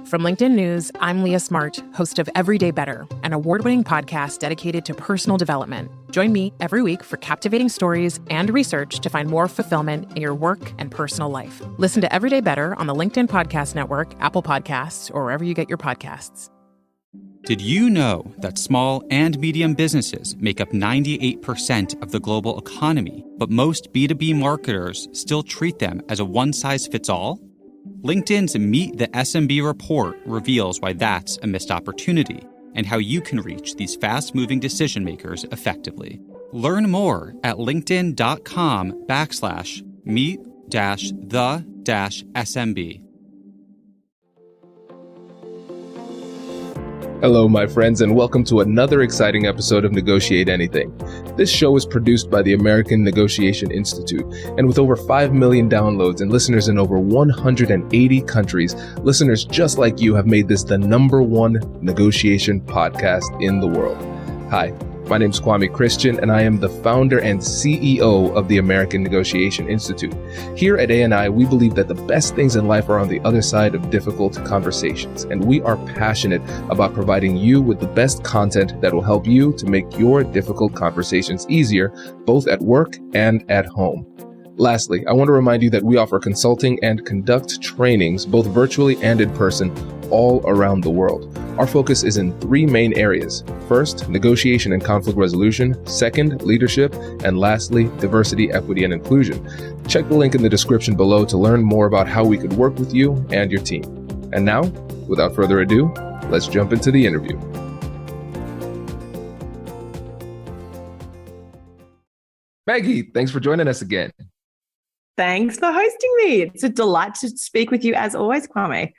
From LinkedIn News, I'm Leah Smart, host of Everyday Better, an award-winning podcast dedicated to personal development. Join me every week for captivating stories and research to find more fulfillment in your work and personal life. Listen to Everyday Better on the LinkedIn Podcast Network, Apple Podcasts, or wherever you get your podcasts. Did you know that small and medium businesses make up 98% of the global economy, but most B2B marketers still treat them as a one-size-fits-all? LinkedIn's Meet the SMB report reveals why that's a missed opportunity and how you can reach these fast-moving decision makers effectively. Learn more at linkedin.com/meet-the-SMB. Hello, my friends, and welcome to another exciting episode of Negotiate Anything. This show is produced by the American Negotiation Institute, and with over 5 million downloads and listeners in over 180 countries, listeners just like you have made this the #1 negotiation podcast in the world. Hi, my name is Kwame Christian, and I am the founder and CEO of the American Negotiation Institute. Here at ANI, we believe that the best things in life are on the other side of difficult conversations, and we are passionate about providing you with the best content that will help you to make your difficult conversations easier, both at work and at home. Lastly, I want to remind you that we offer consulting and conduct trainings, both virtually and in person, all around the world. Our focus is in 3 main areas. First, negotiation and conflict resolution. Second, leadership. And lastly, diversity, equity, and inclusion. Check the link in the description below to learn more about how we could work with you and your team. And now, without further ado, let's jump into the interview. Meggie, thanks for joining us again. Thanks for hosting me. It's a delight to speak with you as always, Kwame.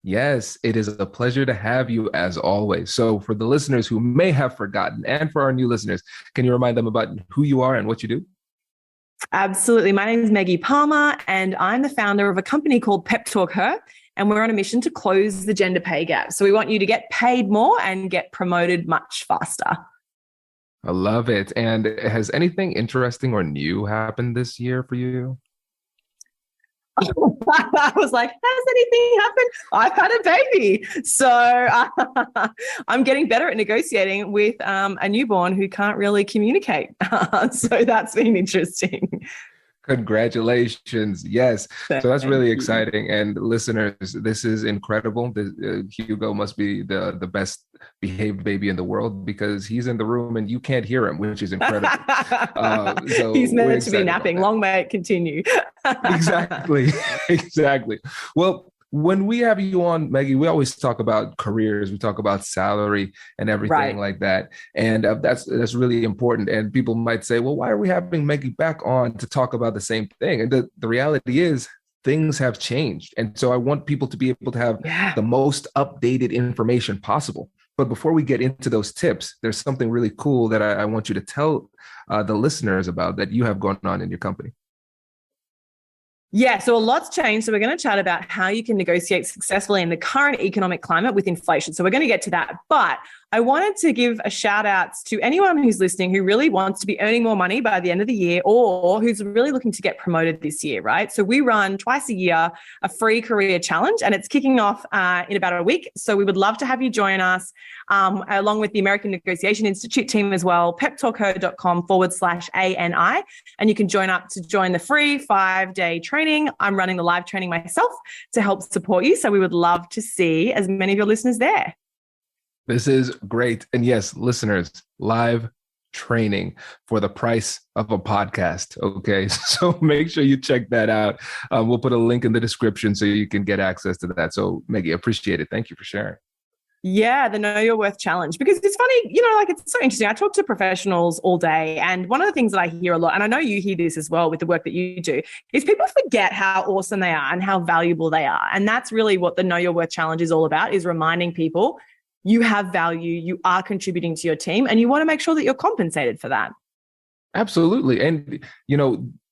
Yes, it is a pleasure to have you as always. So for the listeners who may have forgotten, and for our new listeners, can you remind them about who you are and what you do? Absolutely. My name is Meggie Palmer, and I'm the founder of a company called Pep Talk Her, and we're on a mission to close the gender pay gap. So we want you to get paid more and get promoted much faster. I love it. And has anything interesting or new happened this year for you? I was like, has anything happened? I've had a baby. So I'm getting better at negotiating with a newborn who can't really communicate. So that's been interesting. Congratulations. Yes. So that's really exciting. And listeners, this is incredible. Hugo must be the best behaved baby in the world because he's in the room and you can't hear him, which is incredible. So he's meant to be napping. Long may it continue. Exactly. Exactly. Well, when we have you on, Meggie, we always talk about careers. We talk about salary and everything like that. And that's really important. And people might say, well, why are we having Meggie back on to talk about the same thing? And the reality is things have changed. And so I want people to be able to have the most updated information possible. But before we get into those tips, there's something really cool that I want you to tell the listeners about that you have going on in your company. Yeah, so a lot's changed. So we're going to chat about how you can negotiate successfully in the current economic climate with inflation. So we're going to get to that. But I wanted to give a shout out to anyone who's listening who really wants to be earning more money by the end of the year or who's really looking to get promoted this year, right? So we run twice a year a free career challenge and it's kicking off in about a week. So we would love to have you join us along with the American Negotiation Institute team as well, peptalkher.com/ANI. And you can join up to join the free 5-day training. I'm running the live training myself to help support you. So we would love to see as many of your listeners there. This is great. And yes, listeners, live training for the price of a podcast. Okay. So make sure you check that out. We'll put a link in the description so you can get access to that. So Meggie, appreciate it. Thank you for sharing. Yeah, the Know Your Worth challenge. Because it's funny, it's so interesting. I talk to professionals all day. And one of the things that I hear a lot, and I know you hear this as well with the work that you do, is people forget how awesome they are and how valuable they are. And that's really what the Know Your Worth challenge is all about, is reminding people you have value, you are contributing to your team, and you want to make sure that you're compensated for that. Absolutely. And,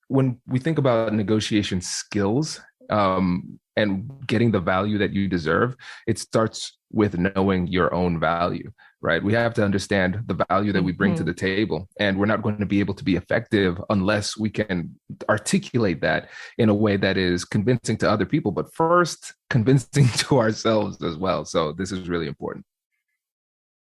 when we think about negotiation skills, and getting the value that you deserve, it starts with knowing your own value, right? We have to understand the value that we bring to the table, and we're not going to be able to be effective unless we can articulate that in a way that is convincing to other people, but first convincing to ourselves as well. So this is really important.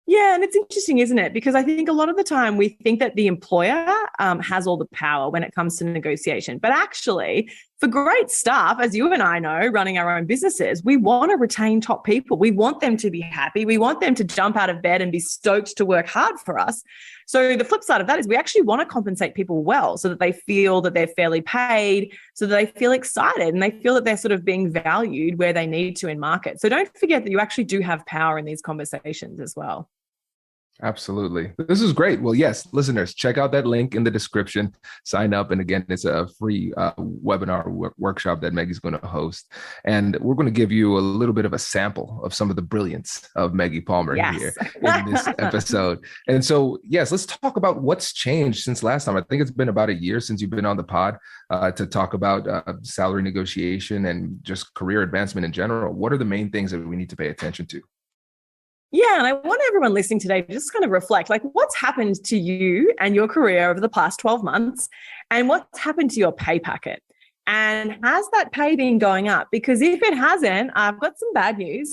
Yeah, and it's interesting, isn't it? Because I think a lot of the time we think that the employer has all the power when it comes to negotiation. But actually, for great staff, as you and I know, running our own businesses, we want to retain top people. We want them to be happy. We want them to jump out of bed and be stoked to work hard for us. So the flip side of that is we actually want to compensate people well so that they feel that they're fairly paid, so that they feel excited and they feel that they're sort of being valued where they need to in market. So don't forget that you actually do have power in these conversations as well. Absolutely. This is great. Well, yes, listeners, check out that link in the description. Sign up. And again, it's a free webinar workshop that Meggie's going to host. And we're going to give you a little bit of a sample of some of the brilliance of Meggie Palmer here in this episode. And so, yes, let's talk about what's changed since last time. I think it's been about a year since you've been on the pod to talk about salary negotiation and just career advancement in general. What are the main things that we need to pay attention to? Yeah, and I want everyone listening today to just kind of reflect, like, what's happened to you and your career over the past 12 months, and what's happened to your pay packet? And has that pay been going up? Because if it hasn't, I've got some bad news.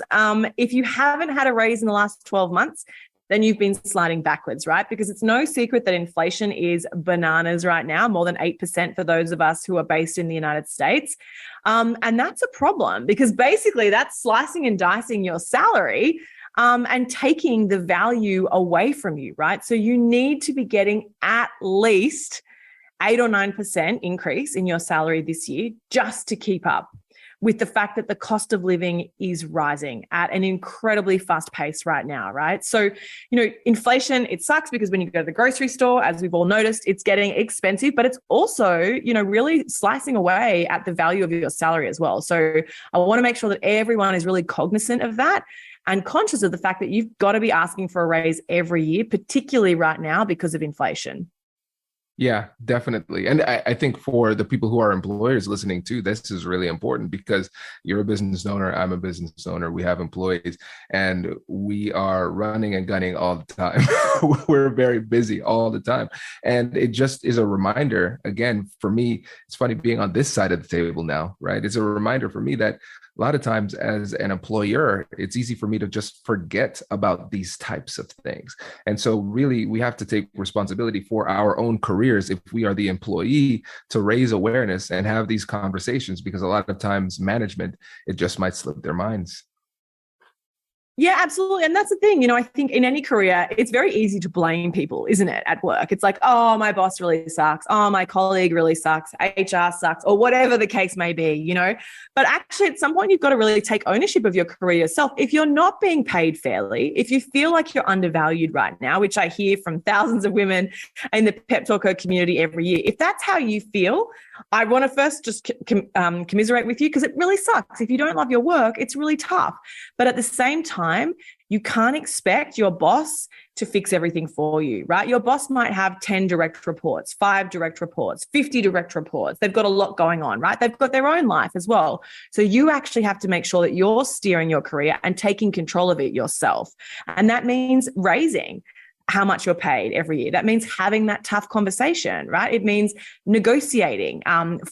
If you haven't had a raise in the last 12 months, then you've been sliding backwards, right? Because it's no secret that inflation is bananas right now, more than 8% for those of us who are based in the United States. And that's a problem because basically that's slicing and dicing your salary and taking the value away from you, right? So you need to be getting at least 8 or 9% increase in your salary this year just to keep up with the fact that the cost of living is rising at an incredibly fast pace right now, right? So, inflation, it sucks because when you go to the grocery store, as we've all noticed, it's getting expensive, but it's also, really slicing away at the value of your salary as well. So I want to make sure that everyone is really cognizant of that and conscious of the fact that you've got to be asking for a raise every year, particularly right now because of inflation. Yeah, definitely. And I think for the people who are employers listening too, this is really important because you're a business owner, I'm a business owner, we have employees, and we are running and gunning all the time. We're very busy all the time. And it just is a reminder, again, for me, it's funny being on this side of the table now, right? It's a reminder for me that a lot of times as an employer, it's easy for me to just forget about these types of things. And so really, we have to take responsibility for our own careers if we are the employee to raise awareness and have these conversations, because a lot of times management, it just might slip their minds. Yeah, absolutely. And that's the thing, I think in any career, it's very easy to blame people, isn't it, at work? It's like, oh, my boss really sucks. Oh, my colleague really sucks. HR sucks, or whatever the case may be, But actually, at some point, you've got to really take ownership of your career yourself. If you're not being paid fairly, if you feel like you're undervalued right now, which I hear from thousands of women in the Pep Talker community every year, if that's how you feel, I want to first just commiserate with you because it really sucks. If you don't love your work, it's really tough. But at the same time, you can't expect your boss to fix everything for you, right? Your boss might have 10 direct reports, 5 direct reports, 50 direct reports. They've got a lot going on, right? They've got their own life as well. So you actually have to make sure that you're steering your career and taking control of it yourself. And that means raising how much you're paid every year. That means having that tough conversation, right? It means negotiating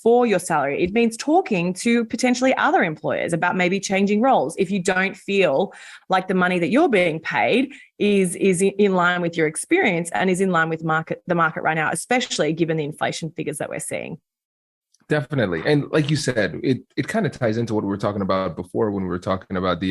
for your salary. It means talking to potentially other employers about maybe changing roles if you don't feel like the money that you're being paid is in line with your experience and is in line with the market right now, especially given the inflation figures that we're seeing. Definitely. And like you said, it kind of ties into what we were talking about before when we were talking about the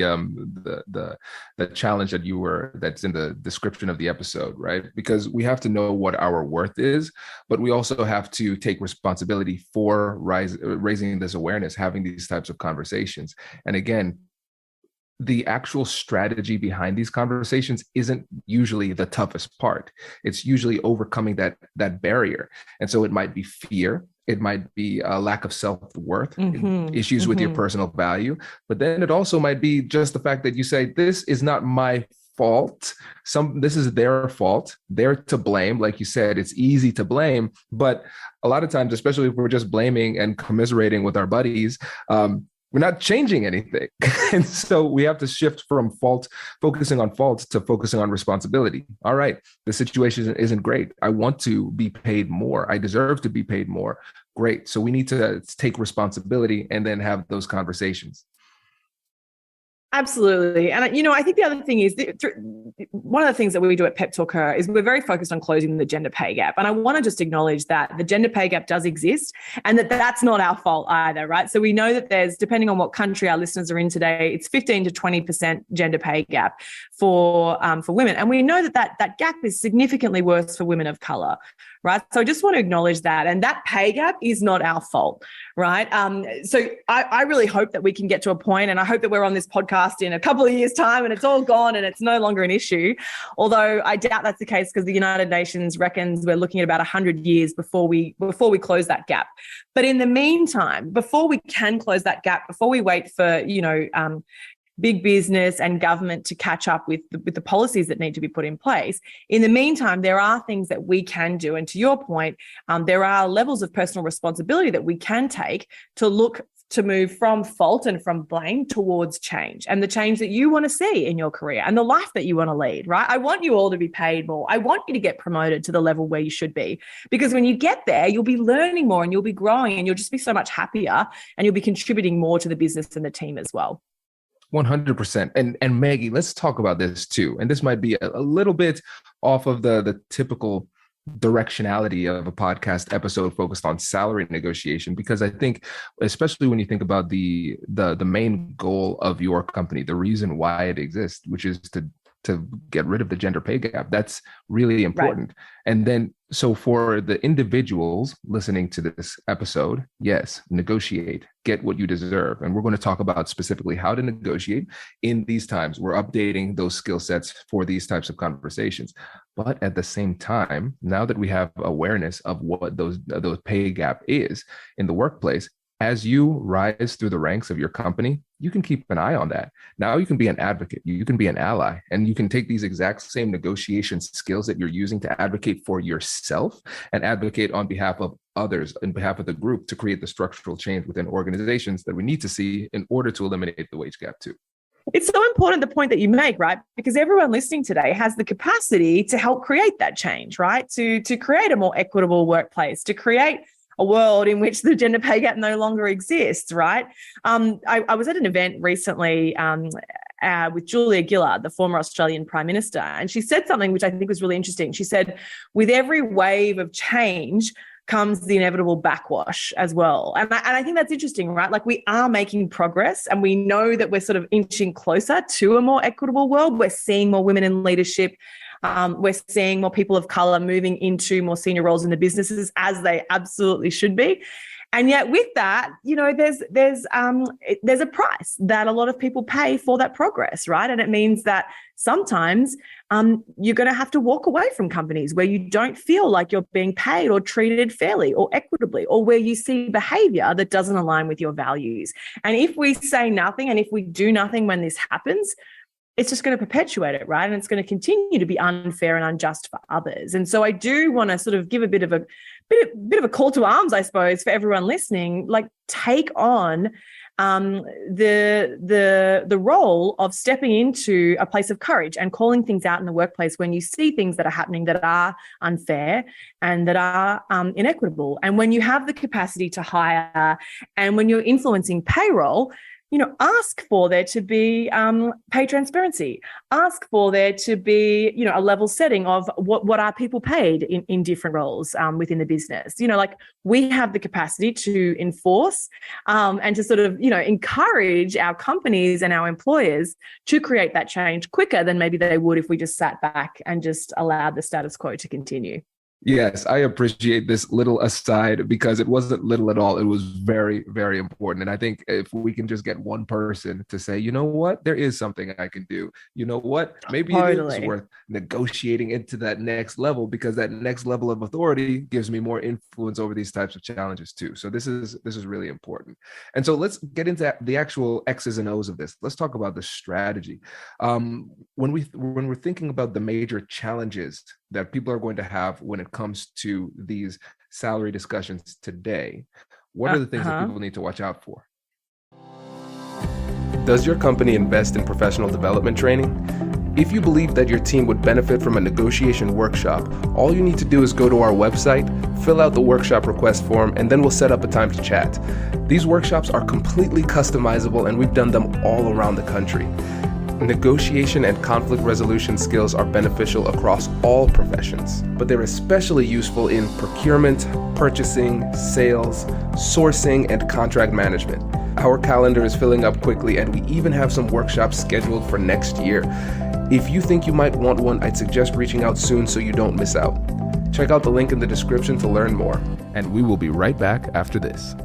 challenge that's in the description of the episode, right? Because we have to know what our worth is, but we also have to take responsibility for raising this awareness, having these types of conversations. And again, the actual strategy behind these conversations isn't usually the toughest part. It's usually overcoming that barrier. And so it might be fear. It might be a lack of self-worth, issues with your personal value. But then it also might be just the fact that you say, this is not my fault. This is their fault. They're to blame. Like you said, it's easy to blame, but a lot of times, especially if we're just blaming and commiserating with our buddies, we're not changing anything. And so we have to shift from focusing on fault to focusing on responsibility. All right, the situation isn't great. I want to be paid more. I deserve to be paid more. Great. So we need to take responsibility and then have those conversations. Absolutely. And, I think the other thing is one of the things that we do at Pep Talker is we're very focused on closing the gender pay gap. And I want to just acknowledge that the gender pay gap does exist and that's not our fault either, right? So we know that there's, depending on what country our listeners are in today, it's 15 to 20% gender pay gap for women. And we know that gap is significantly worse for women of color, right? So I just want to acknowledge that. And that pay gap is not our fault, right? So I really hope that we can get to a point, and I hope that we're on this podcast in a couple of years' time and it's all gone and it's no longer an issue. Although I doubt that's the case, because the United Nations reckons we're looking at about 100 years before we close that gap. But in the meantime, before we can close that gap, before we wait for, big business and government to catch up with the policies that need to be put in place. In the meantime, there are things that we can do. And to your point, there are levels of personal responsibility that we can take to move from fault and from blame towards change, and the change that you want to see in your career and the life that you want to lead, right? I want you all to be paid more. I want you to get promoted to the level where you should be, because when you get there, you'll be learning more and you'll be growing and you'll just be so much happier and you'll be contributing more to the business and the team as well. 100%. And Maggie, let's talk about this too. And this might be a little bit off of the typical directionality of a podcast episode focused on salary negotiation, because I think, especially when you think about the main goal of your company, the reason why it exists, which is to get rid of the gender pay gap, that's really important. Right. And then, so for the individuals listening to this episode, yes, negotiate, get what you deserve. And we're going to talk about specifically how to negotiate in these times. We're updating those skill sets for these types of conversations. But at the same time, now that we have awareness of what those pay gap is in the workplace, as you rise through the ranks of your company, you can keep an eye on that. Now you can be an advocate, you can be an ally, and you can take these exact same negotiation skills that you're using to advocate for yourself and advocate on behalf of others, on behalf of the group, to create the structural change within organizations that we need to see in order to eliminate the wage gap too. It's so important, the point that you make, right? Because everyone listening today has the capacity to help create that change, right? To create a more equitable workplace, to create a world in which the gender pay gap no longer exists, right? I was at an event recently with Julia Gillard, the former Australian Prime Minister, and she said something which I think was really interesting. She said, with every wave of change comes the inevitable backwash as well. And I think that's interesting, right? Like, we are making progress and we know that we're sort of inching closer to a more equitable world. We're seeing more women in leadership. We're seeing more people of color moving into more senior roles in the businesses, as they absolutely should be. And yet with that, there's a price that a lot of people pay for that progress, right? And it means that sometimes you're going to have to walk away from companies where you don't feel like you're being paid or treated fairly or equitably, or where you see behavior that doesn't align with your values. And if we say nothing and if we do nothing when this happens, it's just going to perpetuate it, right? And it's going to continue to be unfair and unjust for others. And so I do want to sort of give a bit of a call to arms, I suppose, for everyone listening. Like, take on the role of stepping into a place of courage and calling things out in the workplace when you see things that are happening that are unfair and that are inequitable. And when you have the capacity to hire, and when you're influencing payroll, ask for there to be pay transparency. Ask for there to be, a level setting of what are people paid in different roles within the business. Like, we have the capacity to enforce and to sort of, encourage our companies and our employers to create that change quicker than maybe they would if we just sat back and just allowed the status quo to continue. Yes, I appreciate this little aside because it wasn't little at all. It was very, very important. And I think if we can just get one person to say, you know what, there is something I can do. You know what, maybe it is Totally. worth negotiating into that next level, because that next level of authority gives me more influence over these types of challenges too. So this is really important. And so let's get into the actual X's and O's of this. Let's talk about the strategy. When we're thinking about the major challenges that people are going to have when it comes to these salary discussions today, what are the things that Uh-huh. people need to watch out for? Does your company invest in professional development training? If you believe that your team would benefit from a negotiation workshop, all you need to do is go to our website, fill out the workshop request form, and then we'll set up a time to chat. These workshops are completely customizable, and we've done them all around the country. Negotiation and conflict resolution skills are beneficial across all professions, but they're especially useful in procurement, purchasing, sales, sourcing, and contract management. Our calendar is filling up quickly, and we even have some workshops scheduled for next year. If you think you might want one, I'd suggest reaching out soon so you don't miss out. Check out the link in the description to learn more, and we will be right back after this.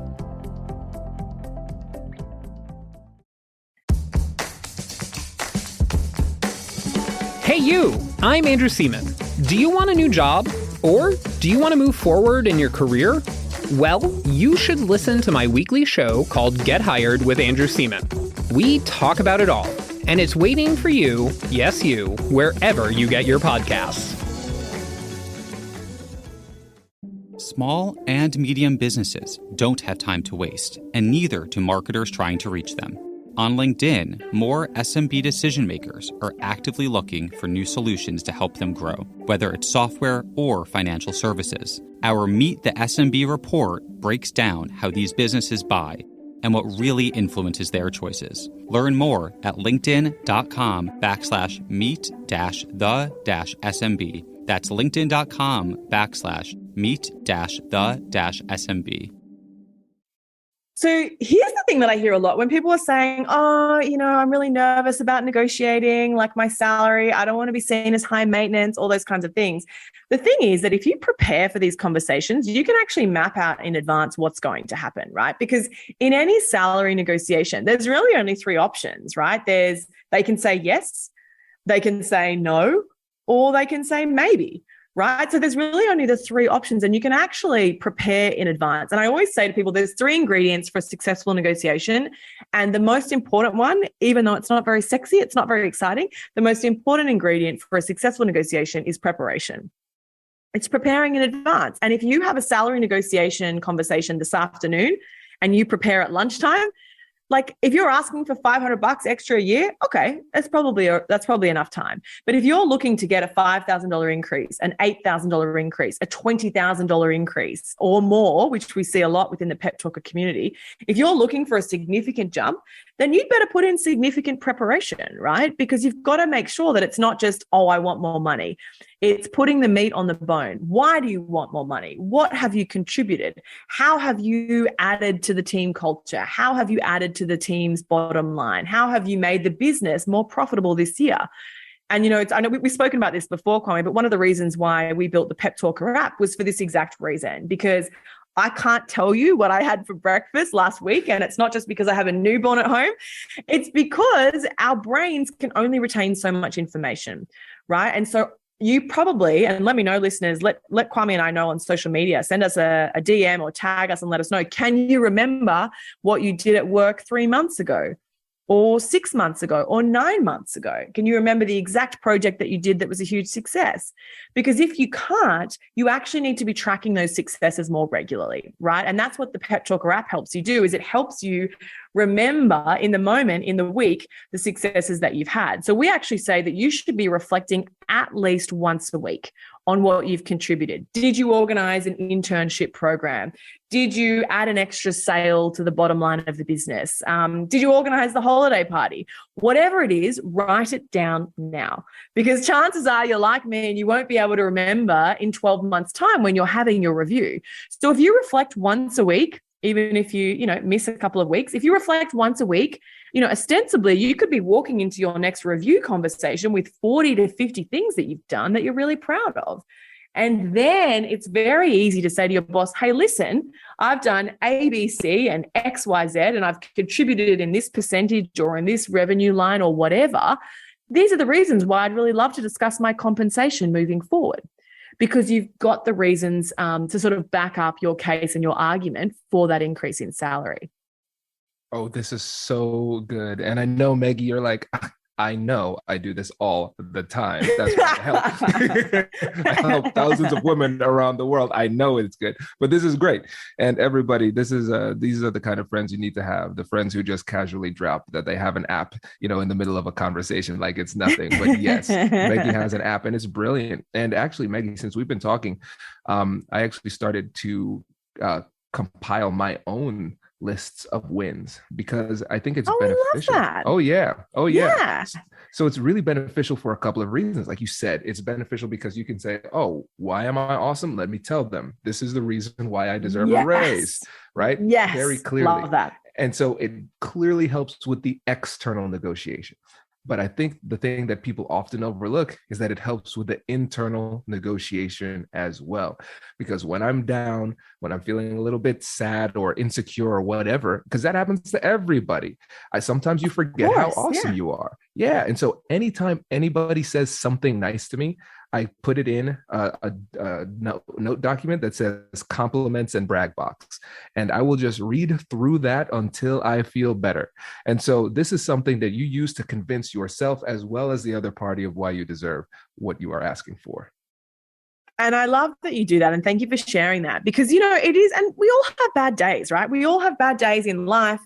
Hey you, I'm Andrew Seaman. Do you want a new job? Or do you want to move forward in your career? Well, you should listen to my weekly show called Get Hired with Andrew Seaman. We talk about it all, and it's waiting for you, yes you, wherever you get your podcasts. Small and medium businesses don't have time to waste, and neither do marketers trying to reach them. On LinkedIn, more SMB decision makers are actively looking for new solutions to help them grow, whether it's software or financial services. Our Meet the SMB report breaks down how these businesses buy and what really influences their choices. Learn more at linkedin.com/meet-the-SMB. That's linkedin.com/meet-the-SMB. So here's the thing that I hear a lot when people are saying, oh, I'm really nervous about negotiating, like my salary. I don't want to be seen as high maintenance, all those kinds of things. The thing is that if you prepare for these conversations, you can actually map out in advance what's going to happen, right? Because in any salary negotiation, there's really only three options, right? They can say yes, they can say no, or they can say maybe. Right. So there's really only the three options, and you can actually prepare in advance. And I always say to people, there's three ingredients for a successful negotiation. And the most important one, even though it's not very sexy, it's not very exciting, the most important ingredient for a successful negotiation is preparation. It's preparing in advance. And if you have a salary negotiation conversation this afternoon and you prepare at lunchtime, like if you're asking for $500 extra a year, okay, that's probably enough time. But if you're looking to get a $5,000 increase, an $8,000 increase, a $20,000 increase or more, which we see a lot within the Pep Talker community, if you're looking for a significant jump, then you'd better put in significant preparation, right? Because you've got to make sure that it's not just, oh, I want more money. It's putting the meat on the bone. Why do you want more money? What have you contributed? How have you added to the team culture? How have you added to the team's bottom line? How have you made the business more profitable this year? And, I know we've spoken about this before, Kwame, but one of the reasons why we built the Pep Talker app was for this exact reason, because I can't tell you what I had for breakfast last week. And it's not just because I have a newborn at home. It's because our brains can only retain so much information, right? And so you probably, and let me know, listeners, let Kwame and I know on social media, send us a DM or tag us and let us know. Can you remember what you did at work 3 months ago? Or 6 months ago, or 9 months ago? Can you remember the exact project that you did that was a huge success? Because if you can't, you actually need to be tracking those successes more regularly, right? And that's what the Pep Talker app helps you do, is it helps you remember in the moment, in the week, the successes that you've had. So we actually say that you should be reflecting at least once a week on what you've contributed. Did you organize an internship program? Did you add an extra sale to the bottom line of the business? Did you organize the holiday party? Whatever it is, write it down now, because chances are you're like me and you won't be able to remember in 12 months' time when you're having your review. So if you reflect once a week, even if you miss a couple of weeks, if you reflect once a week, ostensibly you could be walking into your next review conversation with 40 to 50 things that you've done that you're really proud of. And then it's very easy to say to your boss, hey, listen, I've done A, B, C and X, Y, Z, and I've contributed in this percentage or in this revenue line or whatever. These are the reasons why I'd really love to discuss my compensation moving forward, because you've got the reasons to sort of back up your case and your argument for that increase in salary. Oh, this is so good. And I know, Meggie, you're like, I know I do this all the time. That's why I help thousands of women around the world. I know it's good, but this is great. And everybody, these are the kind of friends you need to have. The friends who just casually drop that they have an app, in the middle of a conversation, like it's nothing. But yes, Meggie has an app and it's brilliant. And actually, Meggie, since we've been talking, I actually started to compile my own lists of wins because I think it's beneficial. I love that. Oh yeah. Yeah. So it's really beneficial for a couple of reasons. Like you said, it's beneficial because you can say, oh, why am I awesome? Let me tell them. This is the reason why I deserve a raise, right? Yes. Very clearly. Love that. And so it clearly helps with the external negotiation. But I think the thing that people often overlook is that it helps with the internal negotiation as well. Because when I'm down, when I'm feeling a little bit sad or insecure or whatever, because that happens to everybody, sometimes you forget how awesome you are. Yeah. And so anytime anybody says something nice to me, I put it in a note document that says compliments and brag box. And I will just read through that until I feel better. And so this is something that you use to convince yourself as well as the other party of why you deserve what you are asking for. And I love that you do that. And thank you for sharing that because, it is, and we all have bad days, right? We all have bad days in life,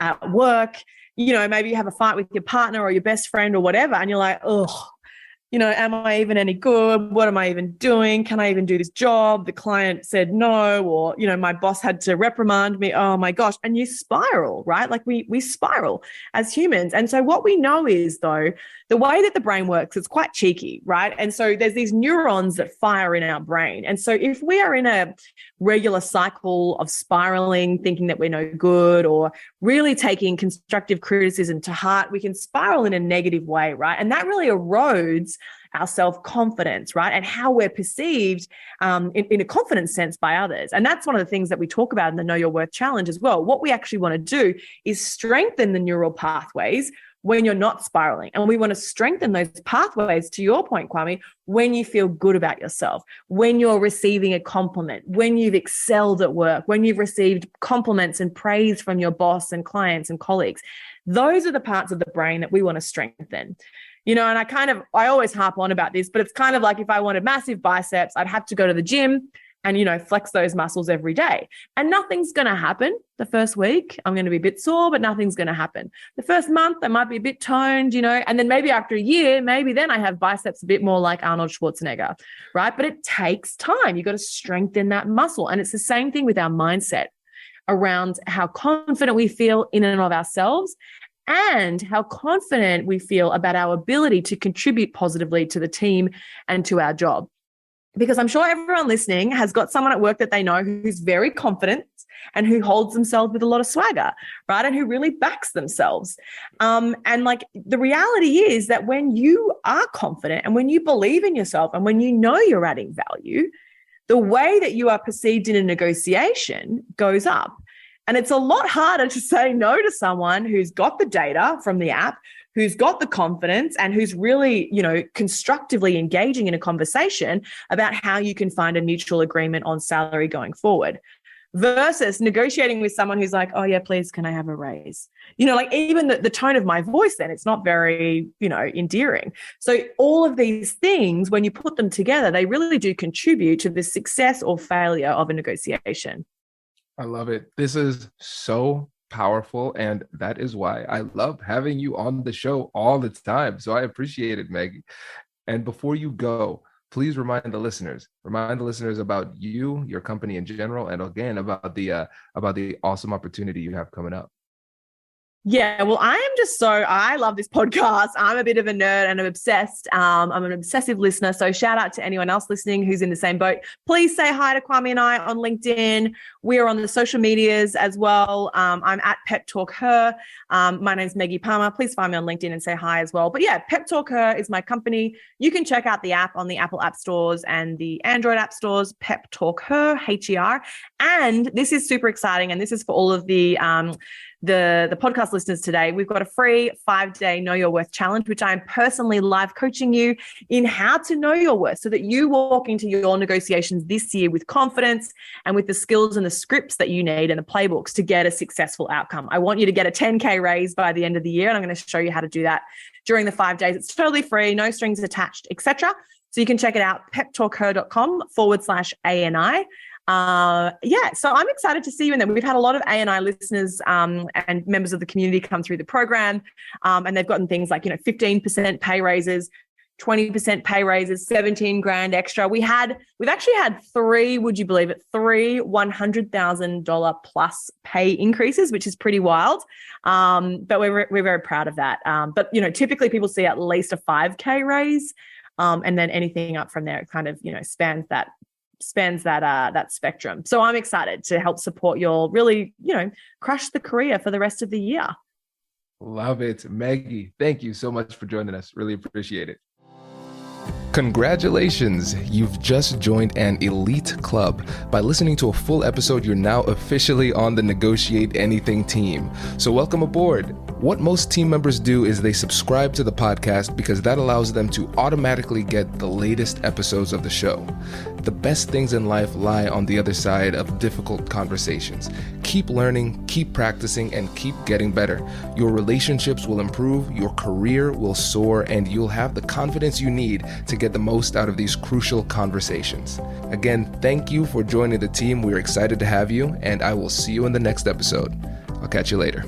at work, maybe you have a fight with your partner or your best friend or whatever. And you're like, oh, am I even any good? What am I even doing? Can I even do this job? The client said no, or, my boss had to reprimand me. Oh my gosh. And you spiral, right? Like we spiral as humans. And so what we know is though, the way that the brain works, it's quite cheeky, right? And so there's these neurons that fire in our brain. And so if we are in a regular cycle of spiraling, thinking that we're no good or really taking constructive criticism to heart, we can spiral in a negative way, right? And that really erodes our self-confidence, right? And how we're perceived in a confidence sense by others. And that's one of the things that we talk about in the Know Your Worth Challenge as well. What we actually want to do is strengthen the neural pathways when you're not spiraling. And we want to strengthen those pathways, to your point, Kwame, when you feel good about yourself, when you're receiving a compliment, when you've excelled at work, when you've received compliments and praise from your boss and clients and colleagues. Those are the parts of the brain that we want to strengthen. And I always harp on about this, but it's kind of like if I wanted massive biceps, I'd have to go to the gym and, flex those muscles every day. And nothing's going to happen the first week. I'm going to be a bit sore, but nothing's going to happen. The first month, I might be a bit toned, and then maybe after a year, maybe then I have biceps a bit more like Arnold Schwarzenegger, right? But it takes time. You've got to strengthen that muscle. And it's the same thing with our mindset around how confident we feel in and of ourselves and how confident we feel about our ability to contribute positively to the team and to our job. Because I'm sure everyone listening has got someone at work that they know who's very confident and who holds themselves with a lot of swagger, right? And who really backs themselves. And like the reality is that when you are confident and when you believe in yourself and when you know you're adding value, the way that you are perceived in a negotiation goes up. And it's a lot harder to say no to someone who's got the data from the app, who's got the confidence and who's really, constructively engaging in a conversation about how you can find a mutual agreement on salary going forward versus negotiating with someone who's like, oh yeah, please, can I have a raise? Like even the tone of my voice, then it's not very, endearing. So all of these things, when you put them together, they really do contribute to the success or failure of a negotiation. I love it. This is so powerful. And that is why I love having you on the show all the time. So I appreciate it, Meggie. And before you go, please remind the listeners about you, your company in general, and again, about the awesome opportunity you have coming up. Yeah, well, I love this podcast. I'm a bit of a nerd and I'm obsessed. I'm an obsessive listener. So shout out to anyone else listening who's in the same boat. Please say hi to Kwame and I on LinkedIn. We're on the social medias as well. I'm at Pep Talk Her. My name's Meggie Palmer. Please find me on LinkedIn and say hi as well. But yeah, Pep Talk Her is my company. You can check out the app on the Apple App Stores and the Android App Stores, Pep Talk Her, HER. And this is super exciting. And this is for all of the podcast listeners today. We've got a free 5-day Know Your Worth challenge, which I'm personally live coaching you in how to know your worth so that you walk into your negotiations this year with confidence and with the skills and the scripts that you need and the playbooks to get a successful outcome. I want you to get a 10K raise by the end of the year, and I'm going to show you how to do that during the 5 days. It's totally free, no strings attached, etc. So you can check it out, peptalkher.com/ANI. So I'm excited to see you in there. We've had a lot of ANI listeners and members of the community come through the program, and they've gotten things like 15% pay raises, 20% pay raises, 17 grand extra. We've actually had three, would you believe it, three $100,000 plus pay increases, which is pretty wild. But we're very proud of that. But typically people see at least a 5K raise, and then anything up from there, it kind of spans that spectrum. So I'm excited to help support your really, crush the career for the rest of the year. Love it. Meggie, thank you so much for joining us. Really appreciate it. Congratulations! You've just joined an elite club. By listening to a full episode, you're now officially on the Negotiate Anything team. So welcome aboard. What most team members do is they subscribe to the podcast because that allows them to automatically get the latest episodes of the show. The best things in life lie on the other side of difficult conversations. Keep learning, keep practicing, and keep getting better. Your relationships will improve, your career will soar, and you'll have the confidence you need to get the most out of these crucial conversations. Again, thank you for joining the team. We're excited to have you, and I will see you in the next episode. I'll catch you later.